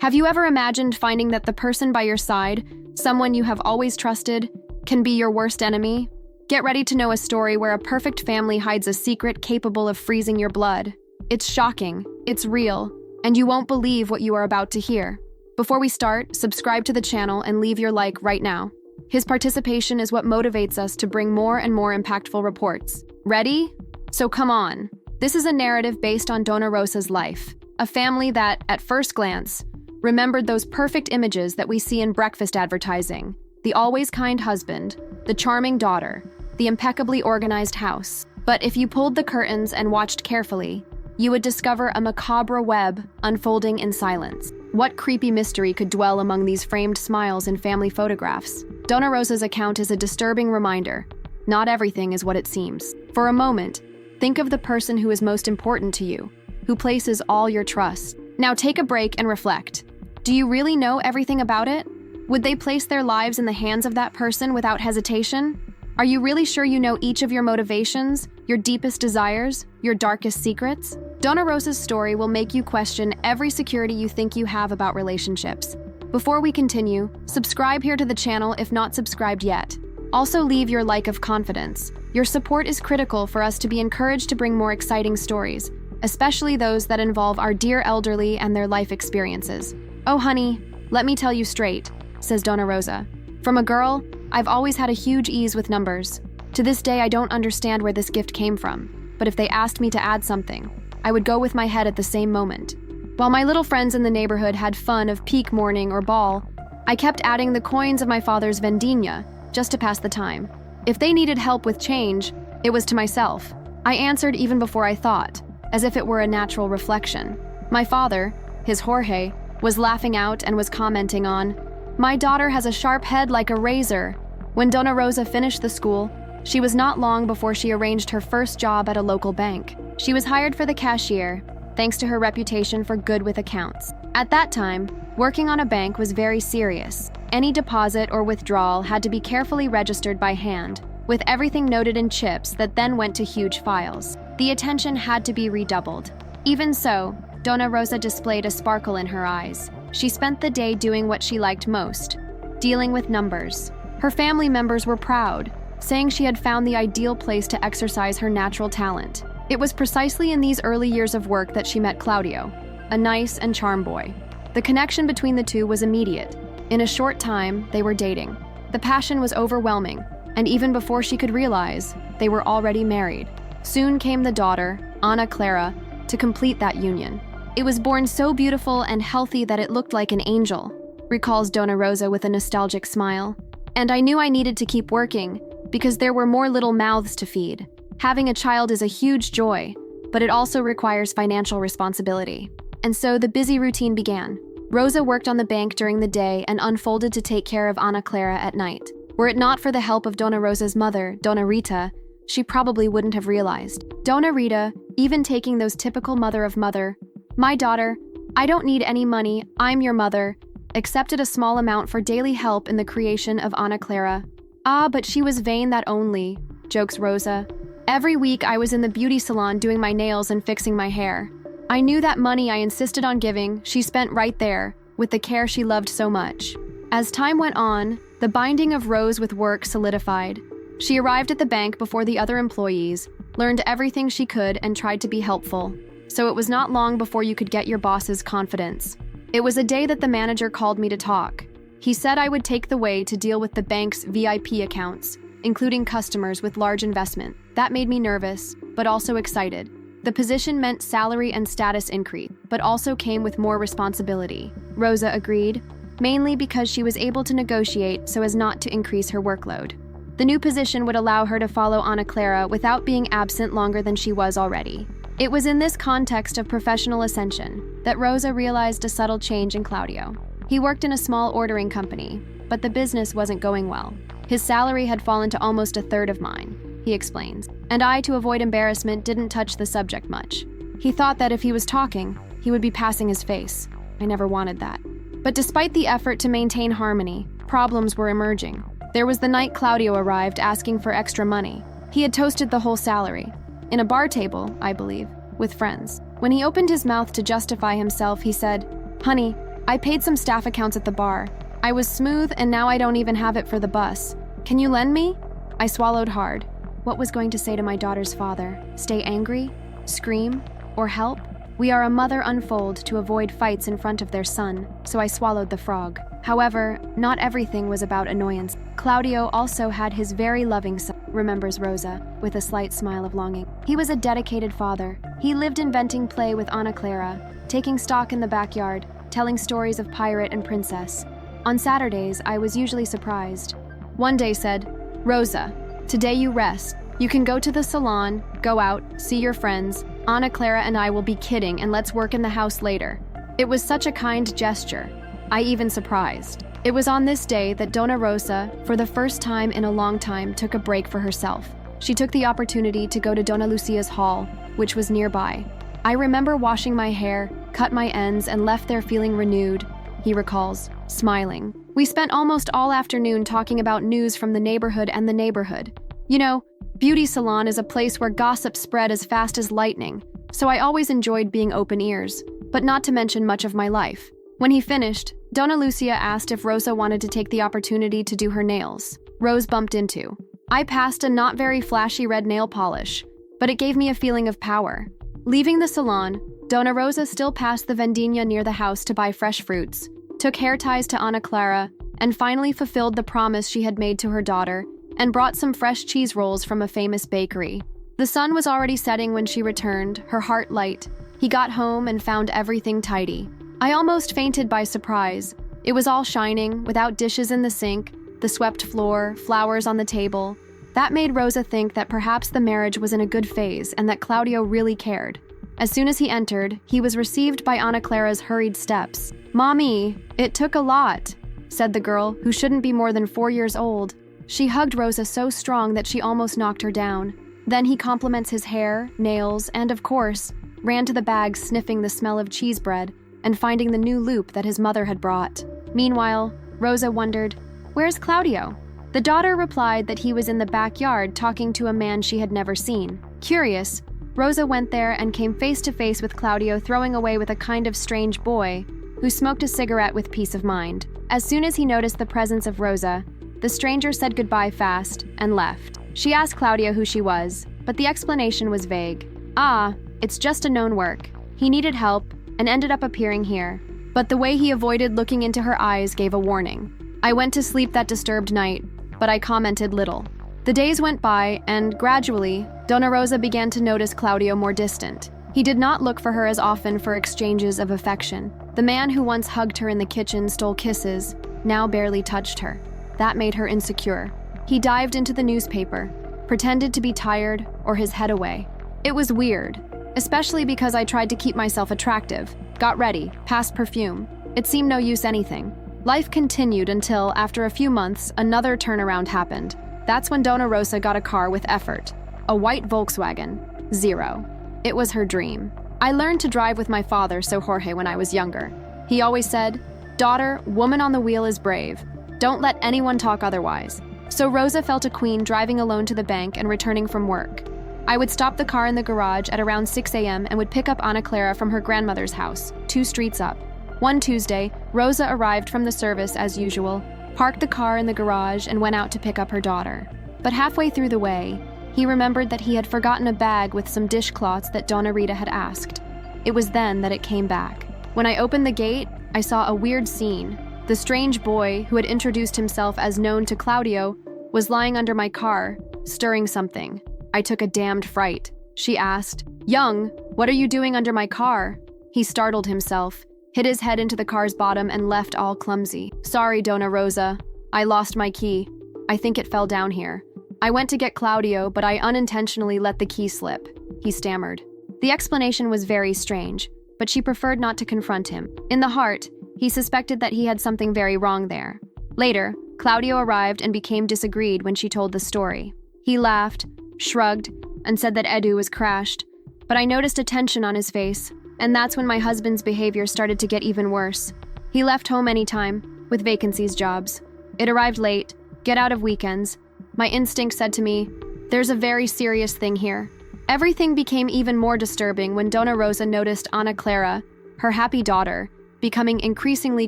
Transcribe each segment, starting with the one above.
Have you ever imagined finding that the person by your side, someone you have always trusted, can be your worst enemy? Get ready to know a story where a perfect family hides a secret capable of freezing your blood. It's shocking, it's real, and you won't believe what you are about to hear. Before we start, subscribe to the channel and leave your like right now. His participation is what motivates us to bring more and more impactful reports. Ready? So come on. This is a narrative based on Dona Rosa's life, a family that, at first glance, remembered those perfect images that we see in breakfast advertising: the always kind husband, the charming daughter, the impeccably organized house. But if you pulled the curtains and watched carefully, you would discover a macabre web unfolding in silence. What creepy mystery could dwell among these framed smiles in family photographs? Dona Rosa's account is a disturbing reminder. Not everything is what it seems. For a moment, think of the person who is most important to you, who places all your trust. Now take a break and reflect. Do you really know everything about it? Would they place their lives in the hands of that person without hesitation? Are you really sure you know each of your motivations, your deepest desires, your darkest secrets? Dona Rosa's story will make you question every security you think you have about relationships. Before we continue, subscribe here to the channel if not subscribed yet. Also leave your like of confidence. Your support is critical for us to be encouraged to bring more exciting stories, especially those that involve our dear elderly and their life experiences. Oh honey, let me tell you straight, says Dona Rosa. From a girl, I've always had a huge ease with numbers. To this day, I don't understand where this gift came from, but if they asked me to add something, I would go with my head at the same moment. While my little friends in the neighborhood had fun of peak morning or ball, I kept adding the coins of my father's vendimia just to pass the time. If they needed help with change, it was to myself. I answered even before I thought, as if it were a natural reflection. My father, his Jorge, was laughing out and was commenting on, "My daughter has a sharp head like a razor." When Dona Rosa finished the school, she was not long before she arranged her first job at a local bank. She was hired for the cashier, thanks to her reputation for good with accounts. At that time, working on a bank was very serious. Any deposit or withdrawal had to be carefully registered by hand, with everything noted in chips that then went to huge files. The attention had to be redoubled. Even so, Dona Rosa displayed a sparkle in her eyes. She spent the day doing what she liked most, dealing with numbers. Her family members were proud, saying she had found the ideal place to exercise her natural talent. It was precisely in these early years of work that she met Claudio, a nice and charm boy. The connection between the two was immediate. In a short time, they were dating. The passion was overwhelming, and even before she could realize, they were already married. Soon came the daughter, Ana Clara, to complete that union. It was born so beautiful and healthy that it looked like an angel, recalls Dona Rosa with a nostalgic smile. And I knew I needed to keep working, because there were more little mouths to feed. Having a child is a huge joy, but it also requires financial responsibility. And so the busy routine began. Rosa worked on the bank during the day and unfolded to take care of Ana Clara at night. Were it not for the help of Dona Rosa's mother, Dona Rita, she probably wouldn't have realized. Dona Rita, even taking those typical mother of mother, "My daughter, I don't need any money, I'm your mother," accepted a small amount for daily help in the creation of Ana Clara. "Ah, but she was vain that only," jokes Rosa. "Every week I was in the beauty salon doing my nails and fixing my hair. I knew that money I insisted on giving, she spent right there, with the care she loved so much." As time went on, the binding of Rose with work solidified. She arrived at the bank before the other employees, learned everything she could, and tried to be helpful. So it was not long before you could get your boss's confidence. It was a day that the manager called me to talk. He said I would take the way to deal with the bank's VIP accounts, including customers with large investment. That made me nervous, but also excited. The position meant salary and status increase, but also came with more responsibility. Rosa agreed, mainly because she was able to negotiate so as not to increase her workload. The new position would allow her to follow Ana Clara without being absent longer than she was already. It was in this context of professional ascension that Rosa realized a subtle change in Claudio. He worked in a small ordering company, but the business wasn't going well. His salary had fallen to almost a third of mine, he explains, and I, to avoid embarrassment, didn't touch the subject much. He thought that if he was talking, he would be passing his face. I never wanted that. But despite the effort to maintain harmony, problems were emerging. There was the night Claudio arrived asking for extra money. He had toasted the whole salary, in a bar table, I believe, with friends. When he opened his mouth to justify himself, he said, "Honey, I paid some staff accounts at the bar. I was smooth and now I don't even have it for the bus. Can you lend me? I swallowed hard. What was going to say to my daughter's father? Stay angry? Scream? Or help? We are a mother unfold to avoid fights in front of their son, so I swallowed the frog. However, not everything was about annoyance. Claudio also had his very loving son, remembers Rosa, with a slight smile of longing. He was a dedicated father. He lived inventing play with Ana Clara, taking stock in the backyard, telling stories of pirate and princess. On Saturdays, I was usually surprised. One day said, "Rosa, today you rest. You can go to the salon, go out, see your friends. Ana Clara and I will be kidding and let's work in the house later." It was such a kind gesture. I even surprised. It was on this day that Dona Rosa, for the first time in a long time, took a break for herself. She took the opportunity to go to Dona Lucia's hall, which was nearby. I remember washing my hair, cut my ends, and left there feeling renewed, he recalls, smiling. We spent almost all afternoon talking about news from the neighborhood and the neighborhood. You know, beauty salon is a place where gossip spread as fast as lightning, so I always enjoyed being open ears, but not to mention much of my life. When he finished, Dona Lucia asked if Rosa wanted to take the opportunity to do her nails. Rose bumped into. I passed a not very flashy red nail polish, but it gave me a feeling of power. Leaving the salon, Dona Rosa still passed the vendimia near the house to buy fresh fruits, took hair ties to Ana Clara, and finally fulfilled the promise she had made to her daughter, and brought some fresh cheese rolls from a famous bakery. The sun was already setting when she returned, her heart light. He got home and found everything tidy. I almost fainted by surprise. It was all shining, without dishes in the sink, the swept floor, flowers on the table. That made Rosa think that perhaps the marriage was in a good phase and that Claudio really cared. As soon as he entered, he was received by Ana Clara's hurried steps. "Mommy, it took a lot," said the girl, who shouldn't be more than 4 years old. She hugged Rosa so strong that she almost knocked her down. Then he compliments his hair, nails, and of course, ran to the bag sniffing the smell of cheese bread and finding the new loop that his mother had brought. Meanwhile, Rosa wondered, "Where's Claudio?" The daughter replied that he was in the backyard talking to a man she had never seen. Curious, Rosa went there and came face to face with Claudio throwing away with a kind of strange boy who smoked a cigarette with peace of mind. As soon as he noticed the presence of Rosa, the stranger said goodbye fast and left. She asked Claudio who she was, but the explanation was vague. "Ah, it's just a known work. He needed help and ended up appearing here." But the way he avoided looking into her eyes gave a warning. I went to sleep that disturbed night, but I commented little. The days went by, and gradually, Dona Rosa began to notice Claudio more distant. He did not look for her as often for exchanges of affection. The man who once hugged her in the kitchen stole kisses, now barely touched her. That made her insecure. He dived into the newspaper, pretended to be tired or his head away. It was weird, especially because I tried to keep myself attractive, got ready, passed perfume. It seemed no use anything. Life continued until, after a few months, another turnaround happened. That's when Dona Rosa got a car with effort. A white Volkswagen. Zero. It was her dream. I learned to drive with my father, so Jorge, when I was younger. He always said, "Daughter, woman on the wheel is brave. Don't let anyone talk otherwise." So Rosa felt a queen driving alone to the bank and returning from work. I would stop the car in the garage at around 6 a.m. and would pick up Ana Clara from her grandmother's house, 2 streets up. One Tuesday, Rosa arrived from the service as usual, parked the car in the garage, and went out to pick up her daughter. But halfway through the way, he remembered that he had forgotten a bag with some dishcloths that Dona Rita had asked. It was then that it came back. When I opened the gate, I saw a weird scene. The strange boy, who had introduced himself as known to Claudio, was lying under my car, stirring something. I took a damned fright. She asked, "Young, what are you doing under my car?" He startled himself, hit his head into the car's bottom, and left all clumsy. "Sorry, Dona Rosa. I lost my key. I think it fell down here. I went to get Claudio, but I unintentionally let the key slip," he stammered. The explanation was very strange, but she preferred not to confront him. In the heart, he suspected that he had something very wrong there. Later, Claudio arrived and became disagreed when she told the story. He laughed, shrugged, and said that Edu was crashed, but I noticed a tension on his face, and that's when my husband's behavior started to get even worse. He left home anytime, with vacancies jobs. It arrived late, get out of weekends. My instinct said to me, there's a very serious thing here. Everything became even more disturbing when Dona Rosa noticed Ana Clara, her happy daughter, becoming increasingly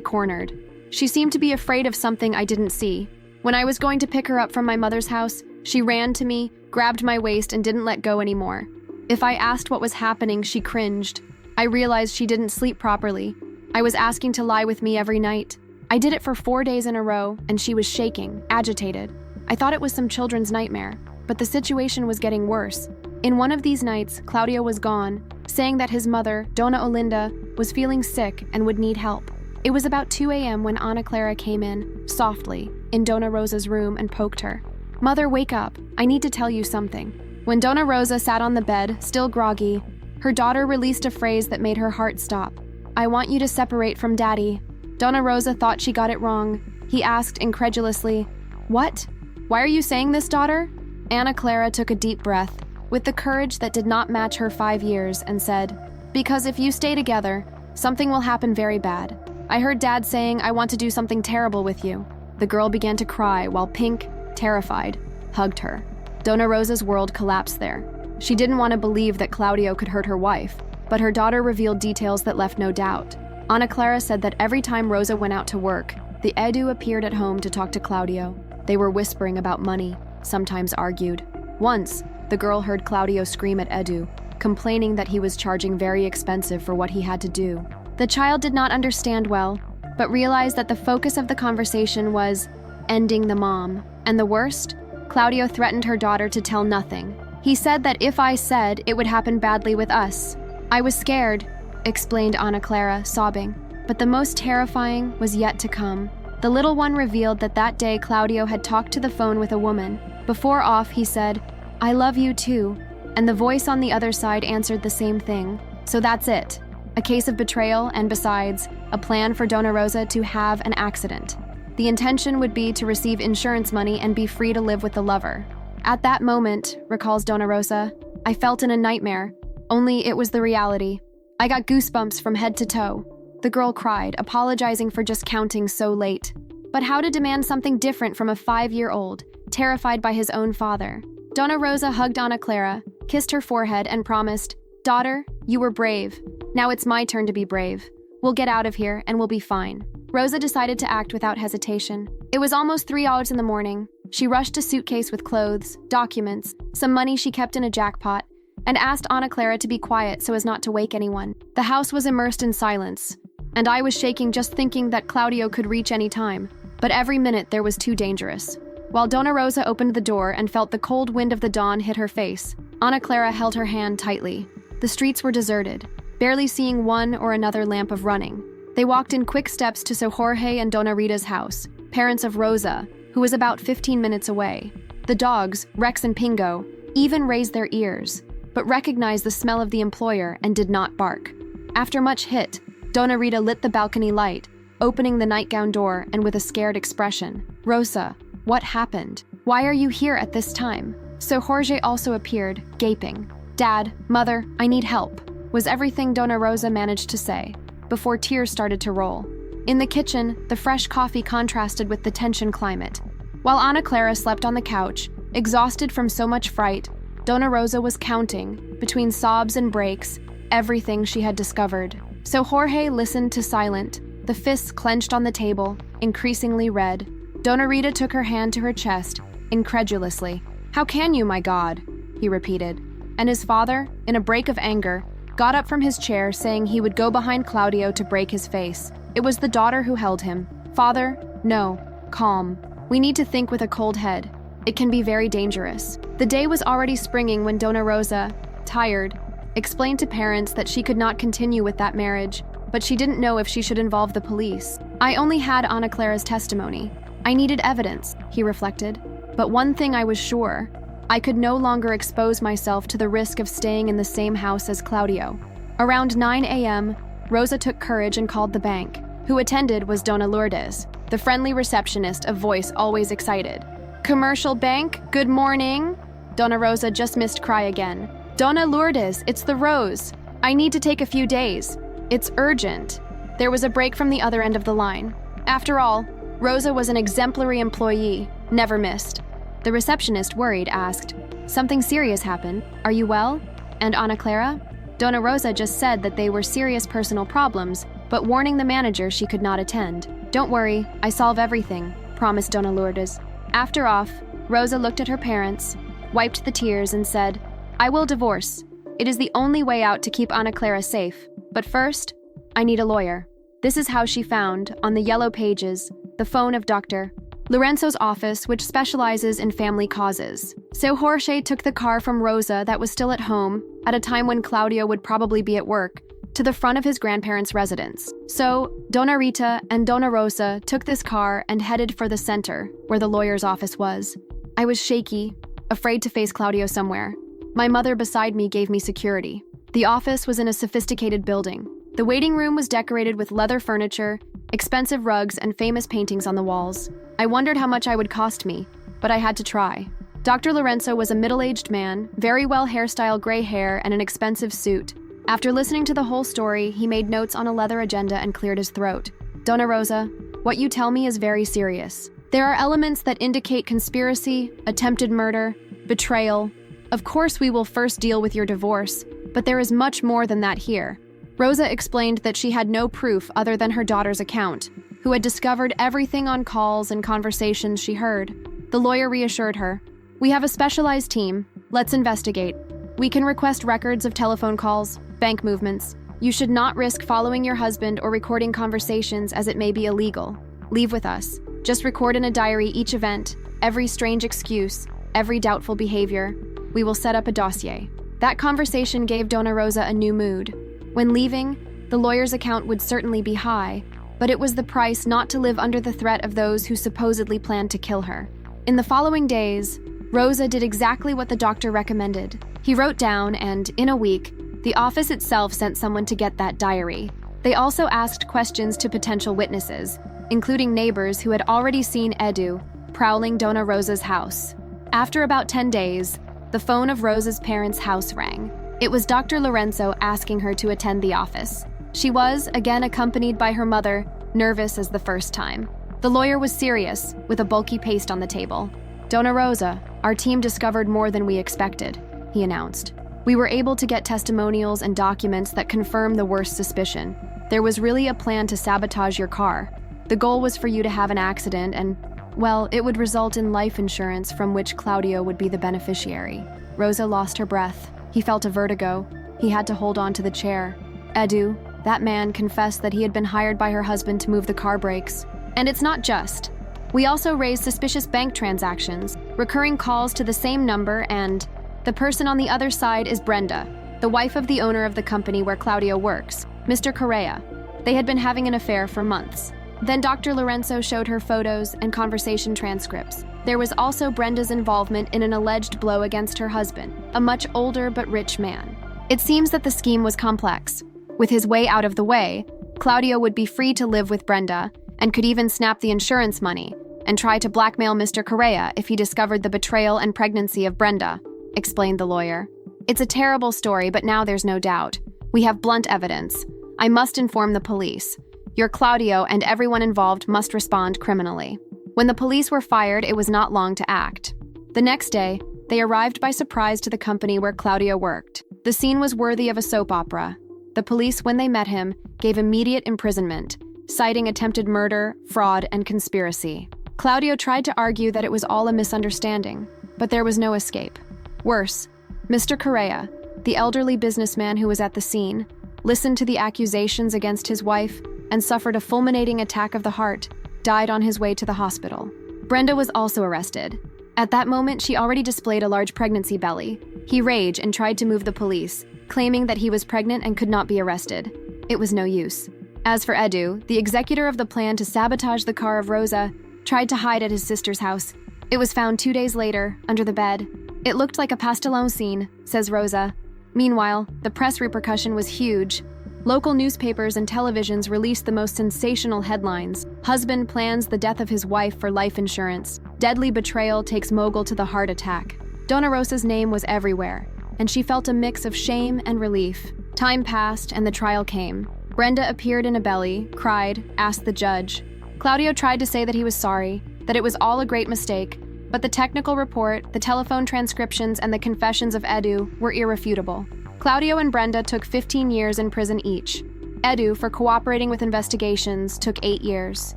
cornered. She seemed to be afraid of something I didn't see. When I was going to pick her up from my mother's house, she ran to me, grabbed my waist, and didn't let go anymore. If I asked what was happening, she cringed. I realized she didn't sleep properly. I was asking to lie with me every night. I did it for 4 days in a row, and she was shaking, agitated. I thought it was some children's nightmare, but the situation was getting worse. In one of these nights, Claudio was gone, saying that his mother, Dona Olinda, was feeling sick and would need help. It was about 2 a.m. when Ana Clara came in, softly, in Dona Rosa's room and poked her. "Mother, wake up. I need to tell you something." When Dona Rosa sat on the bed, still groggy, her daughter released a phrase that made her heart stop. "I want you to separate from Daddy." Dona Rosa thought she got it wrong. He asked incredulously, "What? Why are you saying this, daughter?" Ana Clara took a deep breath, with the courage that did not match her 5 years, and said, "Because if you stay together, something will happen very bad. I heard Dad saying I want to do something terrible with you." The girl began to cry while Pink, terrified, hugged her. Dona Rosa's world collapsed there. She didn't want to believe that Claudio could hurt her wife, but her daughter revealed details that left no doubt. Ana Clara said that every time Rosa went out to work, the Edu appeared at home to talk to Claudio. They were whispering about money, sometimes argued. Once, the girl heard Claudio scream at Edu, complaining that he was charging very expensive for what he had to do. The child did not understand well, but realized that the focus of the conversation was ending the mom. And the worst? Claudio threatened her daughter to tell nothing. He said that if I said, it would happen badly with us. "I was scared," explained Ana Clara, sobbing. But the most terrifying was yet to come. The little one revealed that that day Claudio had talked to the phone with a woman. Before off, he said, "I love you too," and the voice on the other side answered the same thing. So that's it. A case of betrayal and, besides, a plan for Dona Rosa to have an accident. The intention would be to receive insurance money and be free to live with the lover. "At that moment," recalls Dona Rosa, "I felt in a nightmare, only it was the reality. I got goosebumps from head to toe." The girl cried, apologizing for just counting so late. But how to demand something different from a 5-year-old, terrified by his own father? Dona Rosa hugged Ana Clara, kissed her forehead, and promised, "Daughter, you were brave. Now it's my turn to be brave. We'll get out of here and we'll be fine." Rosa decided to act without hesitation. It was almost 3 hours in the morning. She rushed a suitcase with clothes, documents, some money she kept in a jackpot, and asked Ana Clara to be quiet so as not to wake anyone. The house was immersed in silence, and I was shaking just thinking that Claudio could reach any time. But every minute there was too dangerous. While Dona Rosa opened the door and felt the cold wind of the dawn hit her face, Ana Clara held her hand tightly. The streets were deserted, barely seeing one or another lamp of running. They walked in quick steps to Sir Jorge and Dona Rita's house, parents of Rosa, who was about 15 minutes away. The dogs, Rex and Pingo, even raised their ears, but recognized the smell of the employer and did not bark. After much hit, Dona Rita lit the balcony light, opening the nightgown door and with a scared expression. "Rosa, what happened? Why are you here at this time?" Sir Jorge also appeared, gaping. "Dad, Mother, I need help," was everything Dona Rosa managed to say, before tears started to roll. In the kitchen, the fresh coffee contrasted with the tension climate. While Ana Clara slept on the couch, exhausted from so much fright, Dona Rosa was counting, between sobs and breaks, everything she had discovered. So Jorge listened to silent, the fists clenched on the table, increasingly red. Dona Rita took her hand to her chest, incredulously. "How can you, my God?" he repeated. And his father, in a break of anger, got up from his chair saying he would go behind Claudio to break his face. It was the daughter who held him. "Father, no, calm. We need to think with a cold head. It can be very dangerous." The day was already springing when Dona Rosa, tired, explained to parents that she could not continue with that marriage, but she didn't know if she should involve the police. "I only had Ana Clara's testimony. I needed evidence," he reflected. "But one thing I was sure, I could no longer expose myself to the risk of staying in the same house as Claudio." Around 9 a.m., Rosa took courage and called the bank. Who attended was Dona Lourdes, the friendly receptionist, a voice always excited. "Commercial Bank, good morning." Dona Rosa just missed cry again. "Dona Lourdes, it's the Rose. I need to take a few days. It's urgent." There was a break from the other end of the line. After all, Rosa was an exemplary employee, never missed. The receptionist, worried, asked, "Something serious happened? Are you well?" And Ana Clara? Dona Rosa just said that they were serious personal problems, but warning the manager she could not attend. "Don't worry, I solve everything," promised Dona Lourdes. After off, Rosa looked at her parents, wiped the tears, and said, "I will divorce. It is the only way out to keep Ana Clara safe. But first, I need a lawyer." This is how she found, on the yellow pages, the phone of Dr. Lorenzo's office, which specializes in family causes. So Jorge took the car from Rosa that was still at home, at a time when Claudio would probably be at work, to the front of his grandparents' residence. So Dona Rita and Dona Rosa took this car and headed for the center, where the lawyer's office was. I was shaky, afraid to face Claudio somewhere. My mother beside me gave me security. The office was in a sophisticated building. The waiting room was decorated with leather furniture, expensive rugs, and famous paintings on the walls. I wondered how much it would cost me, but I had to try. Dr. Lorenzo was a middle-aged man, very well hairstyled gray hair, and an expensive suit. After listening to the whole story, he made notes on a leather agenda and cleared his throat. "Dona Rosa, what you tell me is very serious. There are elements that indicate conspiracy, attempted murder, betrayal. Of course, we will first deal with your divorce, but there is much more than that here." Rosa explained that she had no proof other than her daughter's account, who had discovered everything on calls and conversations she heard. The lawyer reassured her, "We have a specialized team. Let's investigate. We can request records of telephone calls, bank movements. You should not risk following your husband or recording conversations as it may be illegal. Leave with us. Just record in a diary each event, every strange excuse, every doubtful behavior. We will set up a dossier." That conversation gave Dona Rosa a new mood. When leaving, the lawyer's account would certainly be high, but it was the price not to live under the threat of those who supposedly planned to kill her. In the following days, Rosa did exactly what the doctor recommended. He wrote down, and in a week, the office itself sent someone to get that diary. They also asked questions to potential witnesses, including neighbors who had already seen Edu prowling Dona Rosa's house. After about 10 days, the phone of Rosa's parents' house rang. It was Dr. Lorenzo asking her to attend the office. She was, again accompanied by her mother, nervous as the first time. The lawyer was serious, with a bulky paste on the table. "Dona Rosa, our team discovered more than we expected," he announced. "We were able to get testimonials and documents that confirm the worst suspicion. There was really a plan to sabotage your car. The goal was for you to have an accident and, well, it would result in life insurance from which Claudio would be the beneficiary." Rosa lost her breath. He felt a vertigo. He had to hold on to the chair. Edu, that man, confessed that he had been hired by her husband to move the car brakes. And it's not just. We also raised suspicious bank transactions, recurring calls to the same number, and the person on the other side is Brenda, the wife of the owner of the company where Claudio works, Mr. Correa. They had been having an affair for months. Then Dr. Lorenzo showed her photos and conversation transcripts. There was also Brenda's involvement in an alleged blow against her husband, a much older but rich man. It seems that the scheme was complex. With his way out of the way, Claudio would be free to live with Brenda and could even snap the insurance money and try to blackmail Mr. Correa if he discovered the betrayal and pregnancy of Brenda, explained the lawyer. "It's a terrible story, but now there's no doubt. We have blunt evidence. I must inform the police. Your Claudio and everyone involved must respond criminally." When the police were fired, it was not long to act. The next day, they arrived by surprise to the company where Claudio worked. The scene was worthy of a soap opera. The police, when they met him, gave immediate imprisonment, citing attempted murder, fraud, and conspiracy. Claudio tried to argue that it was all a misunderstanding, but there was no escape. Worse, Mr. Correa, the elderly businessman who was at the scene, listened to the accusations against his wife and suffered a fulminating attack of the heart, died on his way to the hospital. Brenda was also arrested. At that moment, she already displayed a large pregnancy belly. He raged and tried to move the police, claiming that he was pregnant and could not be arrested. It was no use. As for Edu, the executor of the plan to sabotage the car of Rosa, tried to hide at his sister's house. It was found 2 days later, under the bed. "It looked like a Pastelone scene," says Rosa. Meanwhile, the press repercussion was huge. Local newspapers and televisions released the most sensational headlines. Husband plans the death of his wife for life insurance. Deadly betrayal takes mogul to the heart attack. Dona Rosa's name was everywhere, and she felt a mix of shame and relief. Time passed, and the trial came. Brenda appeared in a belly, cried, asked the judge. Claudio tried to say that he was sorry, that it was all a great mistake, but the technical report, the telephone transcriptions, and the confessions of Edu were irrefutable. Claudio and Brenda took 15 years in prison each. Edu, for cooperating with investigations, took 8 years.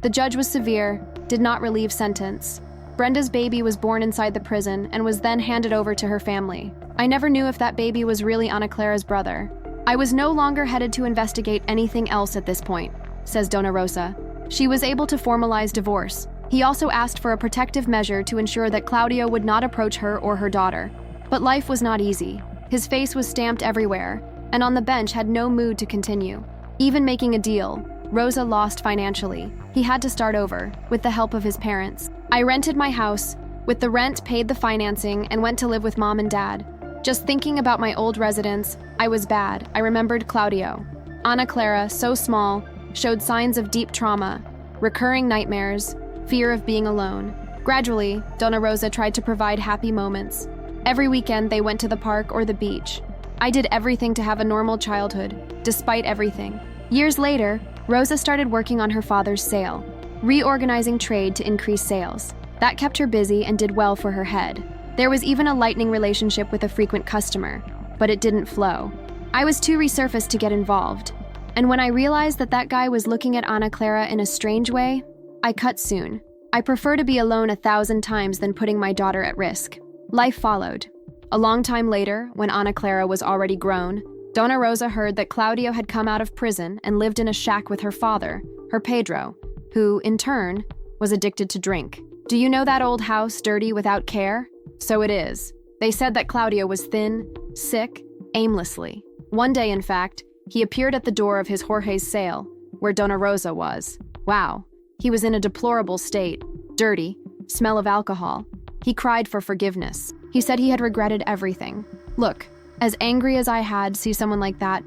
The judge was severe, did not relieve sentence. Brenda's baby was born inside the prison and was then handed over to her family. I never knew if that baby was really Ana Clara's brother. I was no longer headed to investigate anything else at this point, says Dona Rosa. She was able to formalize divorce. He also asked for a protective measure to ensure that Claudio would not approach her or her daughter. But life was not easy. His face was stamped everywhere, and on the bench had no mood to continue. Even making a deal, Rosa lost financially. He had to start over, with the help of his parents. I rented my house, with the rent paid the financing, and went to live with Mom and Dad. Just thinking about my old residence, I was bad. I remembered Claudio. Ana Clara, so small, showed signs of deep trauma, recurring nightmares, fear of being alone. Gradually, Dona Rosa tried to provide happy moments. Every weekend they went to the park or the beach. I did everything to have a normal childhood, despite everything. Years later, Rosa started working on her father's sale, reorganizing trade to increase sales. That kept her busy and did well for her head. There was even a lightning relationship with a frequent customer, but it didn't flow. I was too resurfaced to get involved. And when I realized that that guy was looking at Ana Clara in a strange way, I cut soon. I prefer to be alone 1,000 times than putting my daughter at risk. Life followed. A long time later, when Ana Clara was already grown, Dona Rosa heard that Claudio had come out of prison and lived in a shack with her father, her Pedro, who, in turn, was addicted to drink. Do you know that old house, dirty without care? So it is. They said that Claudio was thin, sick, aimlessly. One day, in fact, he appeared at the door of his Jorge's sale, where Dona Rosa was. Wow. He was in a deplorable state, dirty, smell of alcohol. He cried for forgiveness. He said he had regretted everything. Look, as angry as I had, see someone like that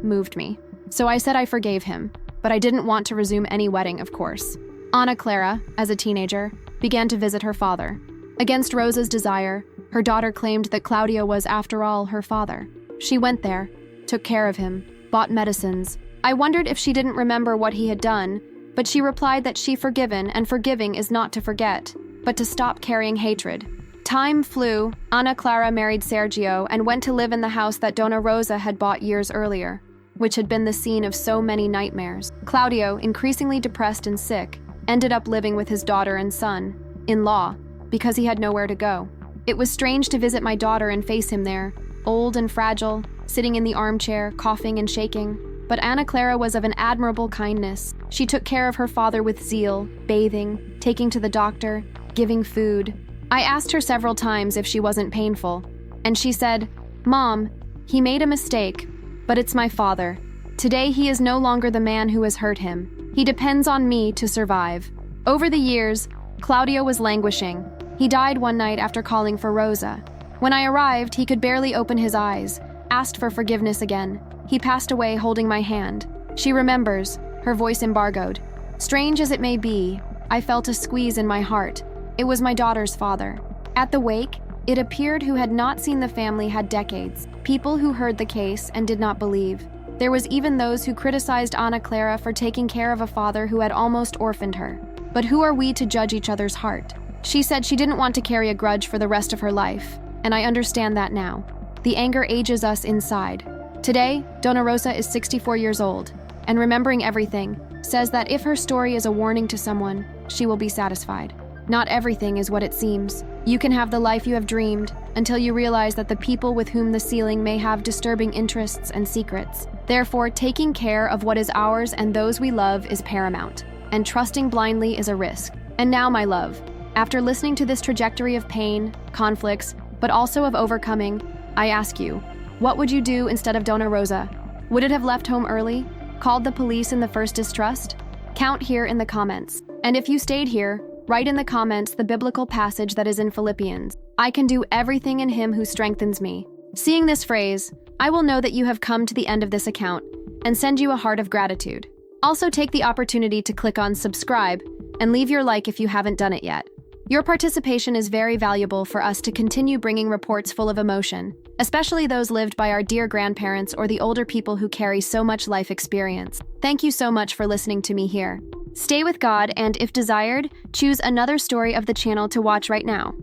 moved me. So I said I forgave him, but I didn't want to resume any wedding, of course. Ana Clara, as a teenager, began to visit her father. Against Rosa's desire, her daughter claimed that Claudio was, after all, her father. She went there, took care of him, bought medicines. I wondered if she didn't remember what he had done, but she replied that she forgiven, and forgiving is not to forget, but to stop carrying hatred. Time flew. Ana Clara married Sergio and went to live in the house that Dona Rosa had bought years earlier, which had been the scene of so many nightmares. Claudio, increasingly depressed and sick, ended up living with his daughter and son-in-law because he had nowhere to go. It was strange to visit my daughter and face him there, old and fragile, sitting in the armchair, coughing and shaking. But Ana Clara was of an admirable kindness. She took care of her father with zeal, bathing, taking to the doctor, giving food. I asked her several times if she wasn't painful, and she said, "Mom, he made a mistake, but it's my father. Today he is no longer the man who has hurt him. He depends on me to survive." Over the years, Claudio was languishing. He died one night after calling for Rosa. When I arrived, he could barely open his eyes, asked for forgiveness again. He passed away holding my hand. She remembers, her voice embargoed. Strange as it may be, I felt a squeeze in my heart. It was my daughter's father. At the wake, it appeared who had not seen the family had decades, people who heard the case and did not believe. There was even those who criticized Ana Clara for taking care of a father who had almost orphaned her. But who are we to judge each other's heart? She said she didn't want to carry a grudge for the rest of her life, and I understand that now. The anger ages us inside. Today, Dona Rosa is 64 years old, and remembering everything, says that if her story is a warning to someone, she will be satisfied. Not everything is what it seems. You can have the life you have dreamed until you realize that the people with whom the ceiling may have disturbing interests and secrets. Therefore, taking care of what is ours and those we love is paramount, and trusting blindly is a risk. And now, my love, after listening to this trajectory of pain, conflicts, but also of overcoming, I ask you, what would you do instead of Dona Rosa? Would it have left home early? Called the police in the first distrust? Count here in the comments. And if you stayed here, write in the comments the biblical passage that is in Philippians. I can do everything in him who strengthens me. Seeing this phrase, I will know that you have come to the end of this account and send you a heart of gratitude. Also take the opportunity to click on subscribe and leave your like if you haven't done it yet. Your participation is very valuable for us to continue bringing reports full of emotion, especially those lived by our dear grandparents or the older people who carry so much life experience. Thank you so much for listening to me here. Stay with God and, if desired, choose another story of the channel to watch right now.